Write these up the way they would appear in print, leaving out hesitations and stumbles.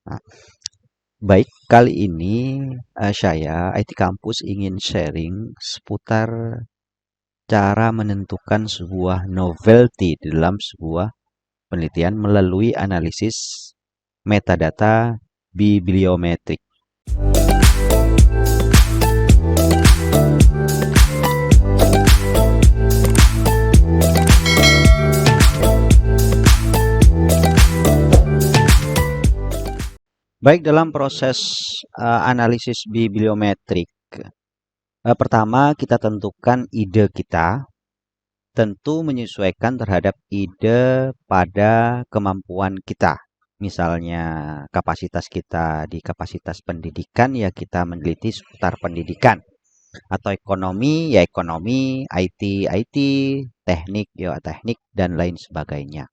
Nah, baik, kali ini saya IT Kampus ingin sharing seputar cara menentukan sebuah novelty dalam sebuah penelitian melalui analisis metadata bibliometrik. Baik, dalam proses analisis bibliometrik, pertama kita tentukan ide kita, tentu menyesuaikan terhadap ide pada kemampuan kita. Misalnya kapasitas kita di kapasitas pendidikan, ya kita meneliti seputar pendidikan. Atau ekonomi, ya ekonomi, IT, teknik, ya teknik, dan lain sebagainya.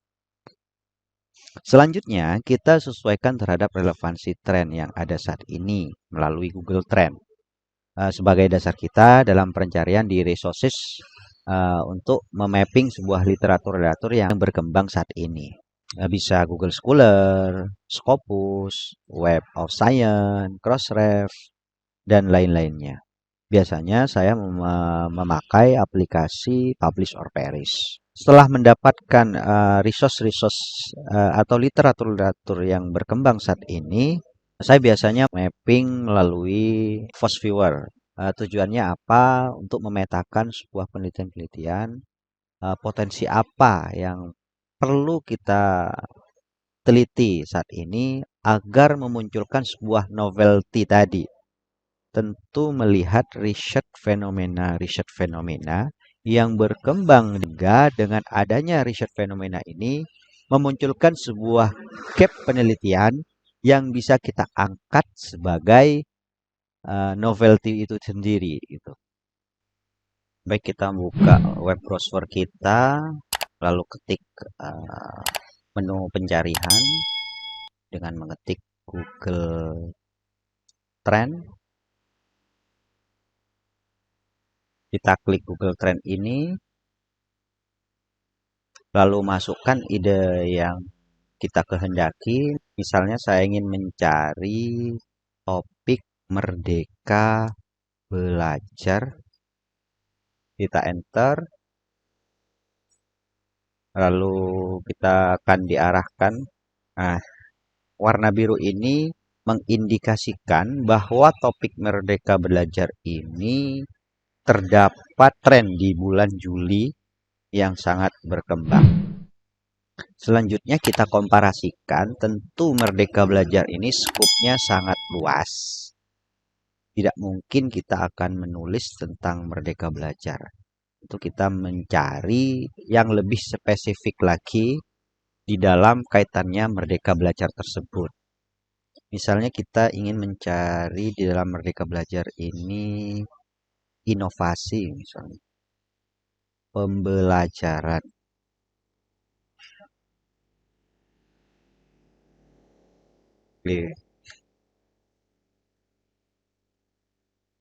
Selanjutnya, kita sesuaikan terhadap relevansi tren yang ada saat ini melalui Google Trend. Sebagai dasar kita dalam pencarian di resources untuk memapping sebuah literatur-literatur yang berkembang saat ini. Bisa Google Scholar, Scopus, Web of Science, Crossref, dan lain-lainnya. Biasanya saya memakai aplikasi Publish or Perish. Setelah mendapatkan resource-resource atau literatur-literatur yang berkembang saat ini, saya biasanya mapping melalui Force Viewer. Tujuannya apa? Untuk memetakan sebuah penelitian-penelitian, potensi apa yang perlu kita teliti saat ini agar memunculkan sebuah novelty tadi. Tentu melihat riset fenomena yang berkembang juga dengan adanya riset fenomena ini memunculkan sebuah gap penelitian yang bisa kita angkat sebagai novelty itu sendiri gitu. Baik, kita buka web browser kita, lalu ketik menu pencarian dengan mengetik Google Trend. Kita klik Google Trend ini, lalu masukkan ide yang kita kehendaki. Misalnya saya ingin mencari topik merdeka belajar. Kita enter, lalu kita akan diarahkan. Nah, warna biru ini mengindikasikan bahwa topik merdeka belajar ini terdapat tren di bulan Juli yang sangat berkembang. Selanjutnya kita komparasikan, tentu Merdeka Belajar ini skupnya sangat luas. Tidak mungkin kita akan menulis tentang Merdeka Belajar. Itu kita mencari yang lebih spesifik lagi di dalam kaitannya Merdeka Belajar tersebut. Misalnya kita ingin mencari di dalam Merdeka Belajar ini inovasi, misalnya pembelajaran. Oke.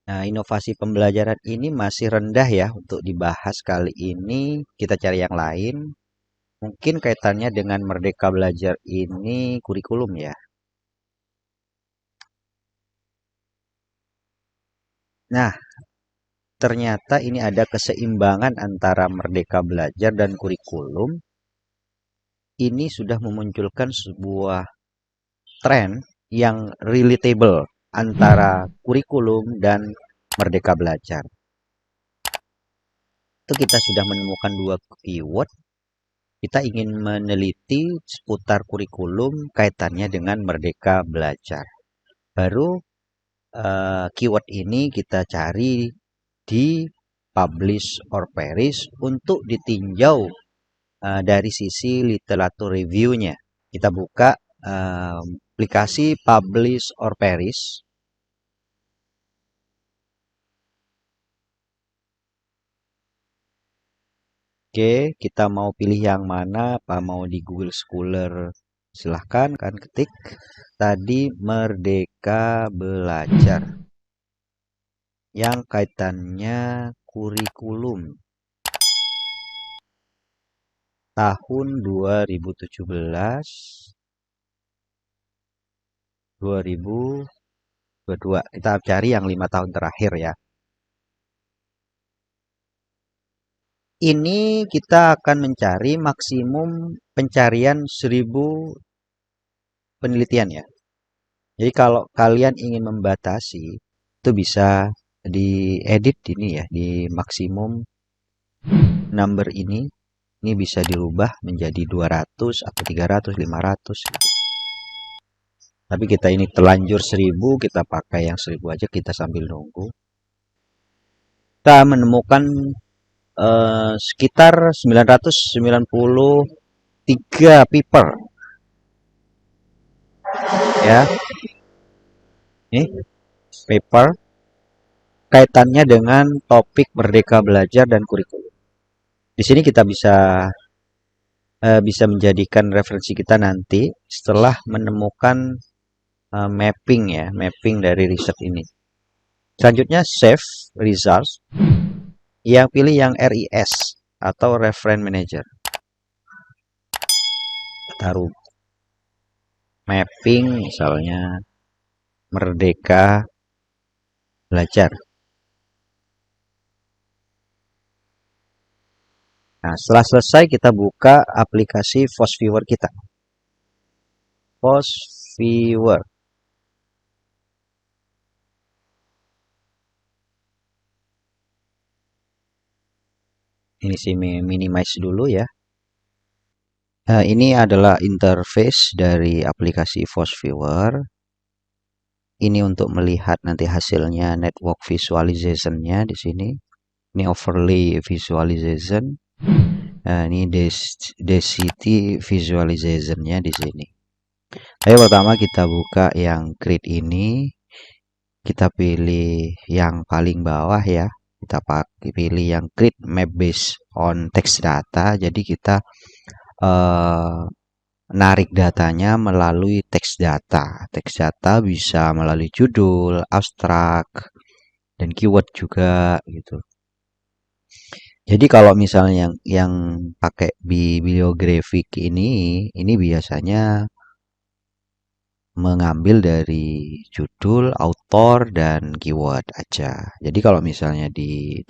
Nah, inovasi pembelajaran ini masih rendah ya untuk dibahas kali ini. Kita cari yang lain. Mungkin kaitannya dengan Merdeka Belajar ini kurikulum ya. Nah, ternyata ini ada keseimbangan antara Merdeka Belajar dan kurikulum. Ini sudah memunculkan sebuah tren yang relatable antara kurikulum dan Merdeka Belajar. Itu kita sudah menemukan dua keyword. Kita ingin meneliti seputar kurikulum kaitannya dengan Merdeka Belajar. Baru keyword ini kita cari di Publish or Perish untuk ditinjau dari sisi literatur review-nya. Kita buka aplikasi Publish or Perish. Oke, kita mau pilih yang mana? Apa mau di Google Scholar? Silahkan kan ketik tadi Merdeka Belajar yang kaitannya kurikulum tahun 2017 2022. Kita cari yang 5 tahun terakhir ya. Ini kita akan mencari maksimum pencarian 1000 penelitian ya. Jadi kalau kalian ingin membatasi, itu bisa diedit ini ya, di maksimum number ini bisa dirubah menjadi 200 atau 300, 500 gitu. Tapi kita ini terlanjur 1000, kita pakai yang 1000 aja, kita sambil nunggu. Kita menemukan sekitar 993 paper ya. Ini paper kaitannya dengan topik Merdeka Belajar dan kurikulum. Di sini kita bisa menjadikan referensi kita nanti setelah menemukan mapping ya, mapping dari riset ini. Selanjutnya save results. Yang pilih yang RIS atau Reference Manager. Taruh mapping misalnya Merdeka Belajar. Nah, setelah selesai kita buka aplikasi FOSS-Viewer kita. FOSS-Viewer. Ini sih minimize dulu ya. Nah, ini adalah interface dari aplikasi FOSS-Viewer. Ini untuk melihat nanti hasilnya network visualization-nya di sini. Ini overlay visualization. Nah, ini density visualization-nya di sini. Ayo pertama kita buka yang grid ini. Kita pilih yang paling bawah ya. Kita pilih yang grid map based on text data. Jadi kita narik datanya melalui teks data. Teks data bisa melalui judul, abstrak, dan keyword juga gitu. Jadi kalau misalnya yang pakai bibliographic ini biasanya mengambil dari judul, author, dan keyword aja. Jadi kalau misalnya di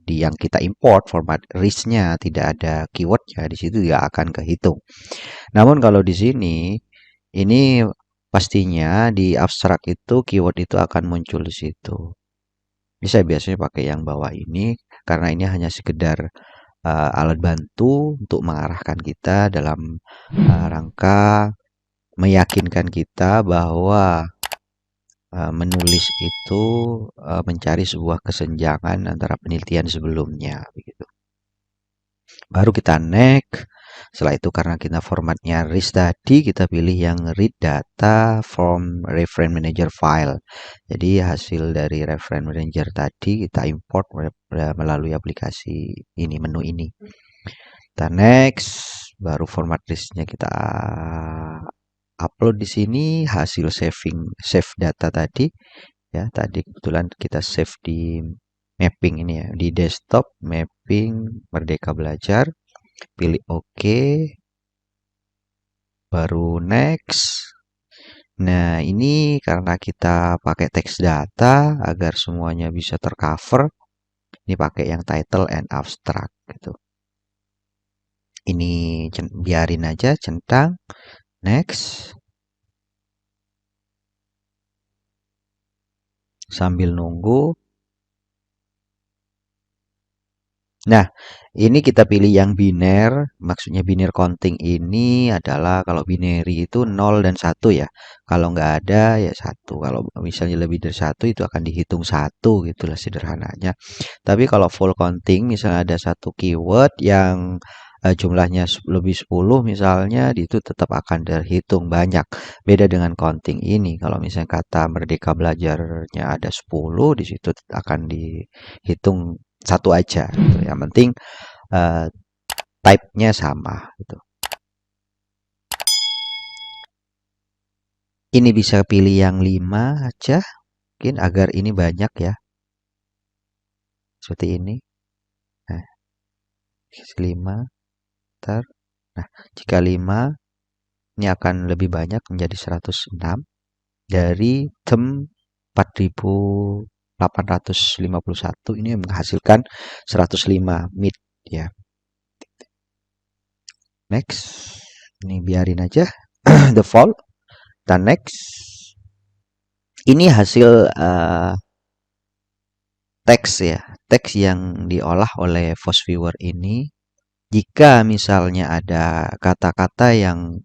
yang kita import format RIS-nya tidak ada keywordnya, di situ tidak akan kehitung. Namun kalau di sini ini pastinya di abstrak itu keyword itu akan muncul di situ. Ini saya biasanya pakai yang bawah ini karena ini hanya sekedar alat bantu untuk mengarahkan kita dalam rangka meyakinkan kita bahwa menulis itu mencari sebuah kesenjangan antara penelitian sebelumnya begitu. Baru kita next. Setelah itu karena kita formatnya RIS tadi, kita pilih yang read data from reference manager file. Jadi hasil dari reference manager tadi kita import melalui aplikasi ini, menu ini. Kita next, baru format RIS-nya kita upload di sini hasil save data tadi ya. Tadi kebetulan kita save di mapping ini ya, di desktop mapping Merdeka Belajar. Pilih OK, baru next. Nah, ini karena kita pakai teks data agar semuanya bisa tercover. Ini pakai yang title and abstract gitu. Ini biarin aja, centang. Next. Sambil nunggu. Nah, ini kita pilih yang biner. Maksudnya biner counting ini adalah kalau binary itu 0 dan 1 ya. Kalau nggak ada ya 1. Kalau misalnya lebih dari 1 itu akan dihitung 1 gitulah sederhananya. Tapi kalau full counting misalnya ada satu keyword yang jumlahnya lebih 10 misalnya itu tetap akan terhitung banyak. Beda dengan counting ini. Kalau misalnya kata Merdeka Belajarnya ada 10 di situ akan dihitung satu aja gitu. Yang penting type-nya sama gitu. Ini bisa pilih yang 5 aja mungkin agar ini banyak ya. Seperti ini. Nah, 5 ntar. Nah, jika 5 ini akan lebih banyak menjadi 106. dari tem 4851 ini menghasilkan 105 mid ya. Next. Ini biarin aja default. Dan next. Ini hasil teks ya. Teks yang diolah oleh Voice Viewer ini. Jika misalnya ada kata-kata yang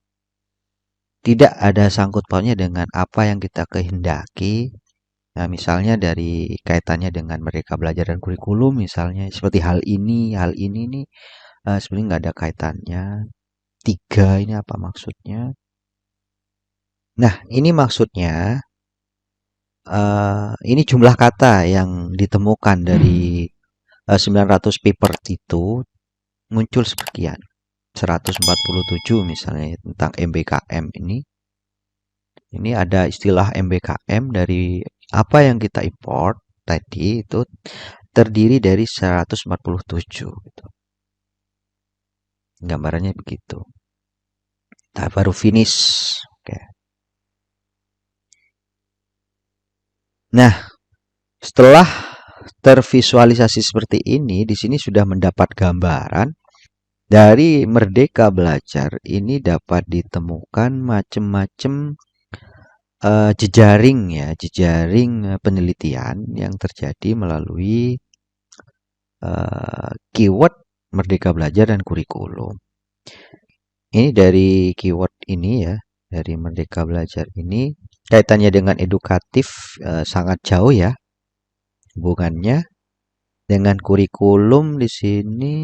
tidak ada sangkut pautnya dengan apa yang kita kehendaki. Nah, misalnya dari kaitannya dengan mereka belajar dan kurikulum, misalnya seperti hal ini nih sebenarnya nggak ada kaitannya. 3 ini apa maksudnya? Nah, ini maksudnya ini jumlah kata yang ditemukan dari 900 paper itu muncul sekian. 147 misalnya tentang MBKM ini. Ini ada istilah MBKM dari apa yang kita import tadi itu terdiri dari 147 gitu. Gambarannya begitu. Nah, baru finish. Oke. Nah, setelah tervisualisasi seperti ini, di sini sudah mendapat gambaran dari Merdeka Belajar ini dapat ditemukan macam-macam jejaring ya, jejaring penelitian yang terjadi melalui keyword Merdeka Belajar dan kurikulum. Ini dari keyword ini ya, dari Merdeka Belajar ini kaitannya dengan edukatif sangat jauh ya hubungannya dengan kurikulum di sini.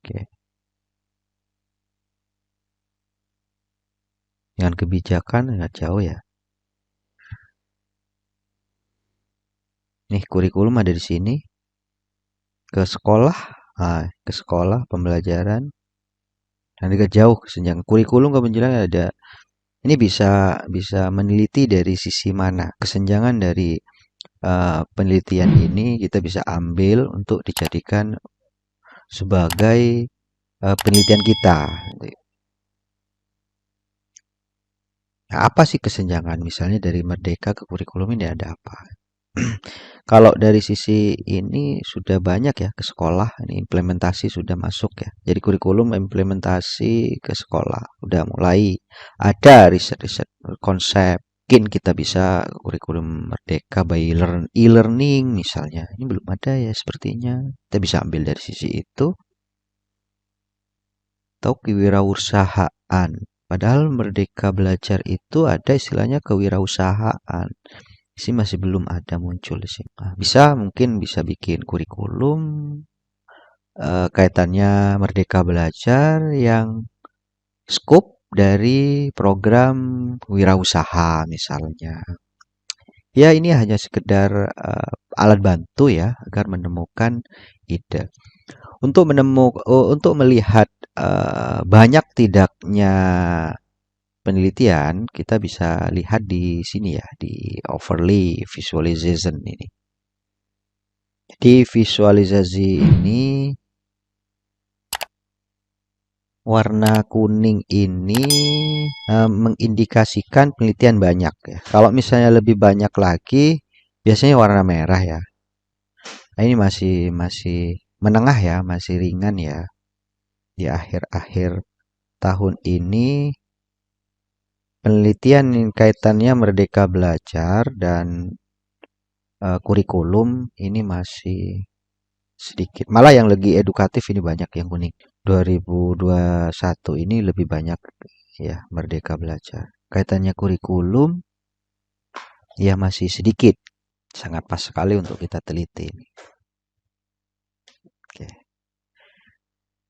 Oke. Dengan kebijakan sangat jauh ya. Nih kurikulum ada di sini. Ke sekolah, ke sekolah pembelajaran dan agak jauh kesenjangan kurikulum kebetulan ada. Ini bisa meneliti dari sisi mana kesenjangan dari penelitian ini kita bisa ambil untuk dijadikan sebagai penelitian kita. Nah, apa sih kesenjangan? Misalnya dari Merdeka ke kurikulum ini ada apa? Kalau dari sisi ini sudah banyak ya ke sekolah, ini implementasi sudah masuk ya. Jadi kurikulum implementasi ke sekolah, udah mulai ada riset-riset konsep. Mungkin kita bisa kurikulum Merdeka by e-learning misalnya. Ini belum ada ya sepertinya. Kita bisa ambil dari sisi itu. Atau kewirausahaan. Padahal Merdeka Belajar itu ada istilahnya kewirausahaan. Sih masih belum ada muncul di sini. Nah, mungkin bisa bikin kurikulum kaitannya Merdeka Belajar yang scope dari program wirausaha misalnya. Ya ini hanya sekedar alat bantu ya agar menemukan ide. Untuk melihat banyak tidaknya penelitian, kita bisa lihat di sini ya di overlay visualization ini. Di visualisasi ini warna kuning ini mengindikasikan penelitian banyak ya. Kalau misalnya lebih banyak lagi, biasanya warna merah ya. Nah, ini masih menengah ya, masih ringan ya. Di akhir-akhir tahun ini penelitian kaitannya Merdeka Belajar dan kurikulum ini masih sedikit. Malah yang lagi edukatif ini banyak yang kuning. 2021 ini lebih banyak ya Merdeka Belajar. Kaitannya kurikulum ya masih sedikit. Sangat pas sekali untuk kita teliti. Oke.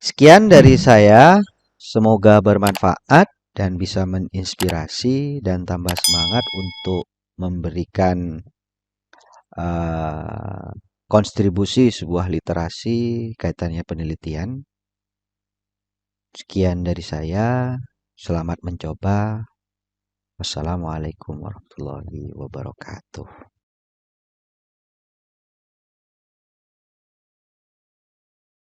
Sekian dari saya. Semoga bermanfaat dan bisa menginspirasi dan tambah semangat untuk memberikan kontribusi sebuah literasi kaitannya penelitian. Sekian dari saya. Selamat mencoba. Wassalamualaikum warahmatullahi wabarakatuh.